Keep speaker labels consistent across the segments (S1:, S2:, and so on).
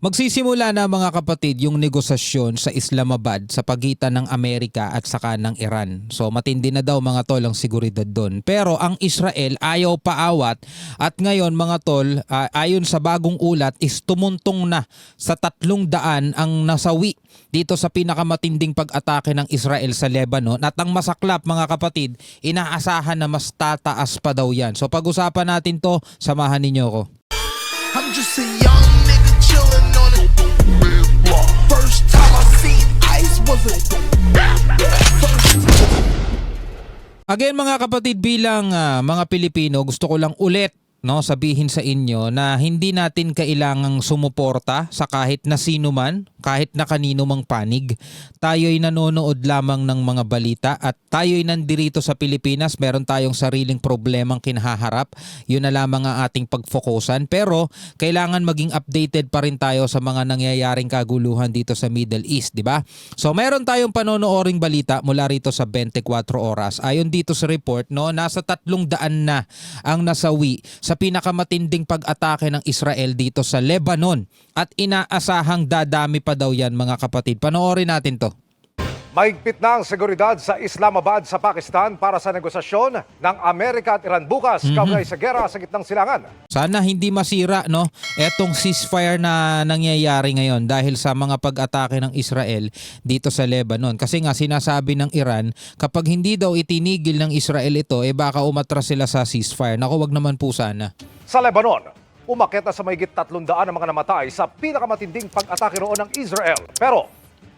S1: Magsisimula na mga kapatid yung negosasyon sa Islamabad sa pagitan ng Amerika at saka ng Iran. So matindi na daw mga tol ang seguridad doon. Pero ang Israel ayaw paawat at ngayon mga tol ayon sa bagong ulat is tumuntong na sa 300 ang nasawi dito sa pinakamatinding pag-atake ng Israel sa Lebanon. At ang masaklap mga kapatid, inaasahan na mas tataas pa daw yan. So pag-usapan natin to, samahan ninyo ko.
S2: I'm just a young nigga chillin' on it. First time I seen ice was a
S1: Again mga kapatid, bilang mga Pilipino, gusto ko lang ulit sabihin sa inyo na hindi natin kailangang sumuporta sa kahit na sino man, kahit na kanino mang panig. Tayo'y nanonood lamang ng mga balita at tayo'y nandirito sa Pilipinas. Meron tayong sariling problemang kinaharap. Yun na lamang ang ating pagfokusan. Pero kailangan maging updated pa rin tayo sa mga nangyayaring kaguluhan dito sa Middle East, di ba? So meron tayong panonooring balita mula rito sa 24 oras. Ayon dito sa report, nasa 300 na ang nasawi sa pinakamatinding pag-atake ng Israel dito sa Lebanon at inaasahang dadami pa daw yan mga kapatid. Panoorin natin to.
S3: Mahigpit na ang seguridad sa Islamabad sa Pakistan para sa negosasyon ng Amerika at Iran bukas kaugnay sa gera sa gitnang silangan.
S1: Sana hindi masira etong ceasefire na nangyayari ngayon dahil sa mga pag-atake ng Israel dito sa Lebanon. Kasi nga sinasabi ng Iran, kapag hindi daw itinigil ng Israel ito, baka umatras sila sa ceasefire. Naku, wag naman po sana.
S3: Sa Lebanon, umakyat na sa mahigit 300 ang mga namatay sa pinakamatinding pag-atake roon ng Israel. Pero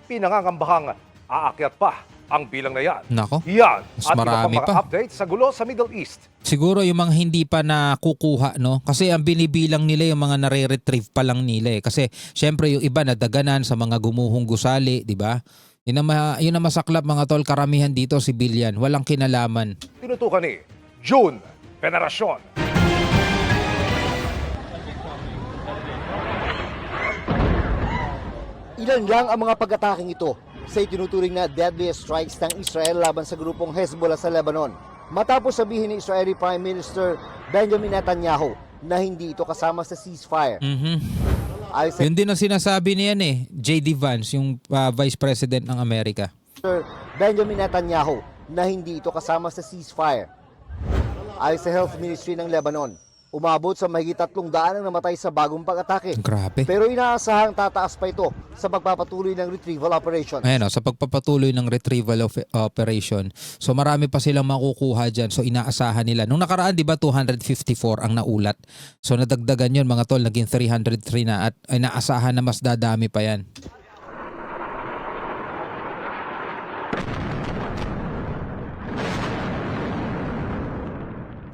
S3: pinangangambahang aakyat pa ang bilang na yan.
S1: Nako,
S3: yan
S1: mas
S3: at iba
S1: marami
S3: pang mga
S1: pa.
S3: update sa gulo sa Middle East.
S1: Siguro yung mga hindi pa nakukuha, kasi ang binibilang nila yung mga nare-retrieve pa lang nila. Kasi syempre yung iba nadaganan sa mga gumuhong gusali, di ba? Yun ang masaklap mga tol, karamihan dito civilian, walang kinalaman.
S3: Tinutukan ni June Veneracion.
S4: Ilan lang ang mga pag-ataking ito sa itinuturing na deadliest strikes ng Israel laban sa grupong Hezbollah sa Lebanon. Matapos sabihin ni Israeli Prime Minister Benjamin Netanyahu na hindi ito kasama sa ceasefire.
S1: Yun din ang sinasabi niyan J.D. Vance, yung Vice President ng Amerika.
S4: Benjamin Netanyahu na hindi ito kasama sa ceasefire. Ayon sa Health Ministry ng Lebanon, umabot sa mahigit 300 ang namatay sa bagong pag-atake.
S1: Grabe.
S4: Pero inaasahang tataas pa ito sa pagpapatuloy ng retrieval operation.
S1: Ayan sa pagpapatuloy ng retrieval operation. So marami pa silang makukuha dyan. So inaasahan nila. Nung nakaraan, di ba, 254 ang naulat. So nadagdagan yun mga tol, naging 303 na at inaasahan na mas dadami pa yan.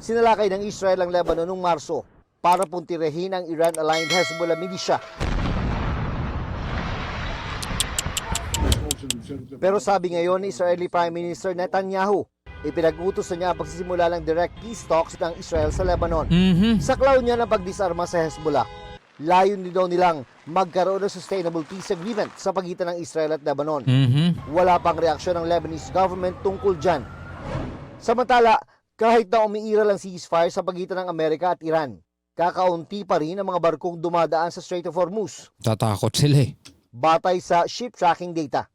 S4: Sinalakay ng Israel ang Lebanon noong Marso para puntirehin ang Iran-aligned Hezbollah militia. Pero sabi ngayon ni Israeli Prime Minister Netanyahu, ipinag-utos na niya ang pagsisimula ng direct peace talks ng Israel sa Lebanon. Saklaw niya ng pagdisarma sa Hezbollah. Layon din daw nilang magkaroon ng sustainable peace agreement sa pagitan ng Israel at Lebanon. Wala pang reaksyon ng Lebanese government tungkol dyan. Samantala, kahit na umiiral ang ceasefire sa pagitan ng Amerika at Iran, kakaunti pa rin ang mga barkong dumadaan sa Strait of Hormuz.
S1: Tatakot sila
S4: Batay sa ship tracking data.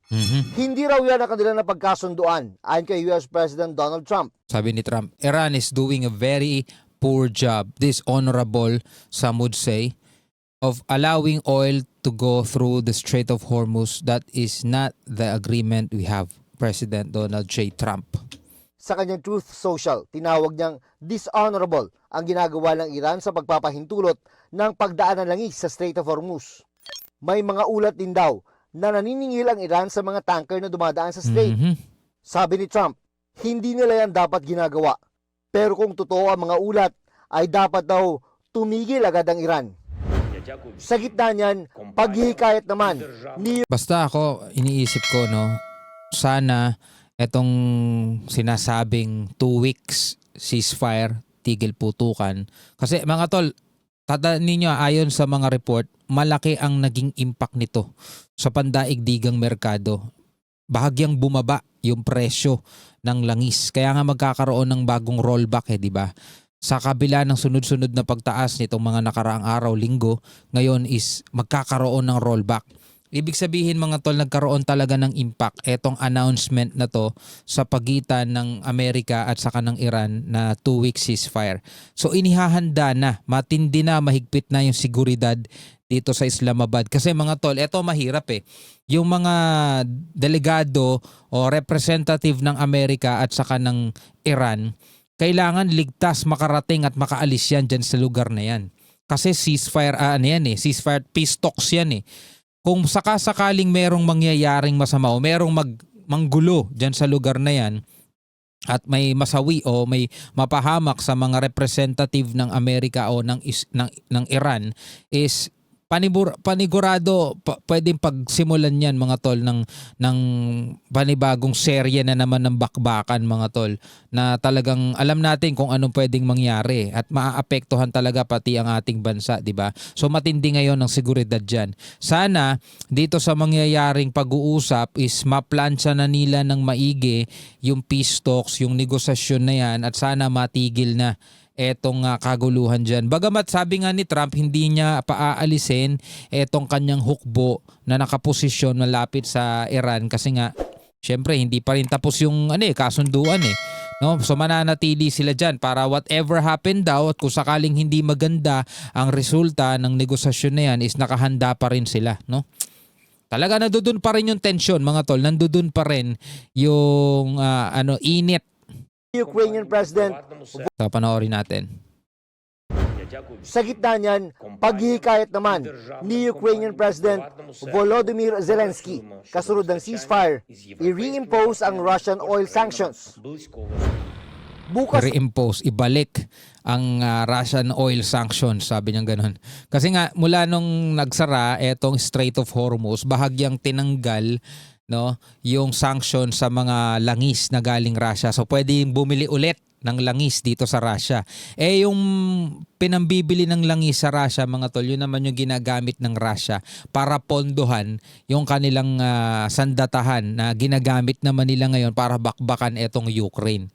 S4: Hindi raw yan ang kanila na pagkasunduan ayon kay US President Donald Trump.
S1: Sabi ni Trump, Iran is doing a very poor job, dishonorable, some would say, of allowing oil to go through the Strait of Hormuz. That is not the agreement we have. President Donald J. Trump.
S4: Sa kanyang Truth Social, tinawag niyang dishonorable ang ginagawa ng Iran sa pagpapahintulot ng pagdaan ng langis sa Strait of Hormuz. May mga ulat din daw na naniningil ang Iran sa mga tanker na dumadaan sa strait. Sabi ni Trump, hindi nila yan dapat ginagawa. Pero kung totoo ang mga ulat, ay dapat daw tumigil agad ang Iran. Sa gitna niyan, paghihikayat naman ni...
S1: Basta ako, iniisip ko, sana etong sinasabing 2 weeks ceasefire, tigil putukan. Kasi mga tol, tandaan ninyo, ayon sa mga report, malaki ang naging impact nito sa pandaigdigang merkado. Bahagyang bumaba yung presyo ng langis. Kaya nga magkakaroon ng bagong rollback di ba? sa kabila ng sunod-sunod na pagtaas nitong mga nakaraang araw, linggo, ngayon is magkakaroon ng rollback. Ibig sabihin mga tol, nagkaroon talaga ng impact etong announcement na to sa pagitan ng Amerika at saka ng Iran na 2-week ceasefire. So inihahanda na, matindi na, mahigpit na yung seguridad dito sa Islamabad. Kasi mga tol, eto mahirap eh. Yung mga delegado o representative ng Amerika at saka ng Iran, kailangan ligtas makarating at makaalis yan dyan sa lugar na yan. Kasi ceasefire, ceasefire peace talks yan eh. Kung sakasakaling merong mangyayaring masama o merong manggulo dyan sa lugar na yan at may masawi o may mapahamak sa mga representative ng Amerika o ng Iran is panigurado pwedeng pagsimulan yan mga tol ng panibagong serye na naman ng bakbakan mga tol na talagang alam natin kung anong pwedeng mangyari at maaapektuhan talaga pati ang ating bansa, di ba? So matindi ngayon ang seguridad diyan. Sana dito sa mangyayaring pag-uusap is maplansya na nila ng maigi yung peace talks, yung negosasyon na yan at sana matigil na etong kaguluhan dyan. Bagamat sabi nga ni Trump, hindi niya paaalisin etong kanyang hukbo na nakaposisyon malapit sa Iran kasi nga, syempre, hindi pa rin tapos yung kasunduan eh. No? So mananatili sila dyan para whatever happen daw at kung sakaling hindi maganda ang resulta ng negosasyon na yan is nakahanda pa rin sila. No? Talaga nandoon pa rin yung tension mga tol, nandoon pa rin yung init.
S4: Ukrainian President,
S1: So panoorin natin.
S4: sa gitna niyan, paghihikayat naman ni Ukrainian President Volodymyr Zelensky kasunod ng ceasefire, i-reimpose ang Russian oil sanctions. Bukas
S1: Reimpose, ibalik ang Russian oil sanctions, sabi niya ganun. Kasi nga mula nung nagsara etong Strait of Hormuz, bahagyang tinanggal yung sanction sa mga langis na galing Russia. So pwedeng bumili ulit ng langis dito sa Russia. Yung pinambibili ng langis sa Russia, mga tol, yun naman yung ginagamit ng Russia para pondohan yung kanilang sandatahan na ginagamit naman nila ngayon para bakbakan etong Ukraine.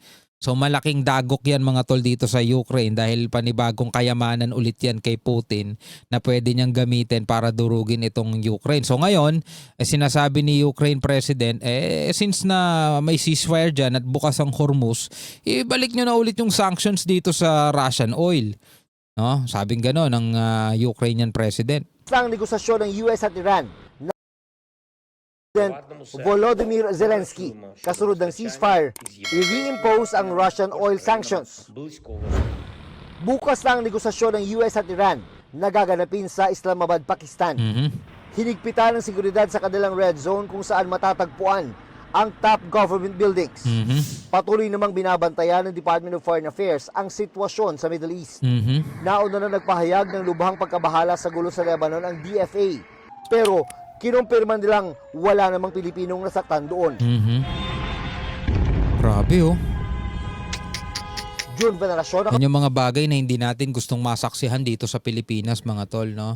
S1: So malaking dagok yan mga tol dito sa Ukraine dahil panibagong kayamanan ulit yan kay Putin na pwede niyang gamitin para durugin itong Ukraine. So ngayon, sinasabi ni Ukraine President, since na may ceasefire dyan at bukas ang Hormuz, ibalik nyo na ulit yung sanctions dito sa Russian oil. No? Sabing gano'n ng Ukrainian President.
S4: ang negosasyon ng US at Iran na President Volodymyr Zelensky kasunod ng ceasefire, i-reimpose ang Russian oil sanctions. Bukas na ang negosasyon ng US at Iran na gaganapin sa Islamabad, Pakistan. Hinigpitan ng seguridad sa kanilang red zone kung saan matatagpuan ang top government buildings. Patuloy namang binabantayan ng Department of Foreign Affairs ang sitwasyon sa Middle East. Nauna na nagpahayag ng lubhang pagkabahala sa gulo sa Lebanon ang DFA. Pero kinumpirman nilang wala namang Pilipinong nasaktan doon.
S1: Grabe oh.
S4: June Veneracion,
S1: Yan yung mga bagay na hindi natin gustong masaksihan dito sa Pilipinas mga tol, no?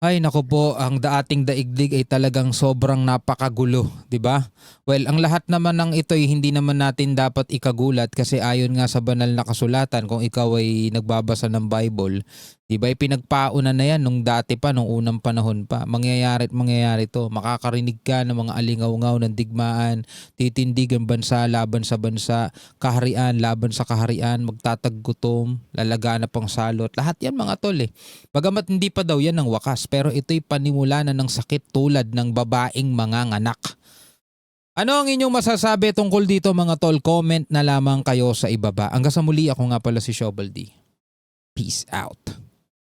S1: Ay nako po, ang ating daigdig ay talagang sobrang napakagulo, 'di ba? Well, ang lahat naman ng ito ay hindi naman natin dapat ikagulat kasi ayon nga sa banal na kasulatan, kung ikaw ay nagbabasa ng Bible, 'di ba? Pinagpauna na 'yan nung dati pa, nung unang panahon pa. Mangyayari at mangyayari 'to. Makakarinig ka ng mga alingaw-ngaw ng digmaan, titindig ang bansa laban sa bansa, kaharian laban sa kaharian, magtataggutom, lalaganap ang salot. Lahat 'yan mga tol eh. Bagamat hindi pa daw 'yan ang wakas, pero ito'y panimula na ng sakit tulad ng babaeng manganganak. Ano ang inyong masasabi tungkol dito mga tol? Comment na lamang kayo sa ibaba. Hanggang sa muli, ako nga pala si Shobal D. Peace out.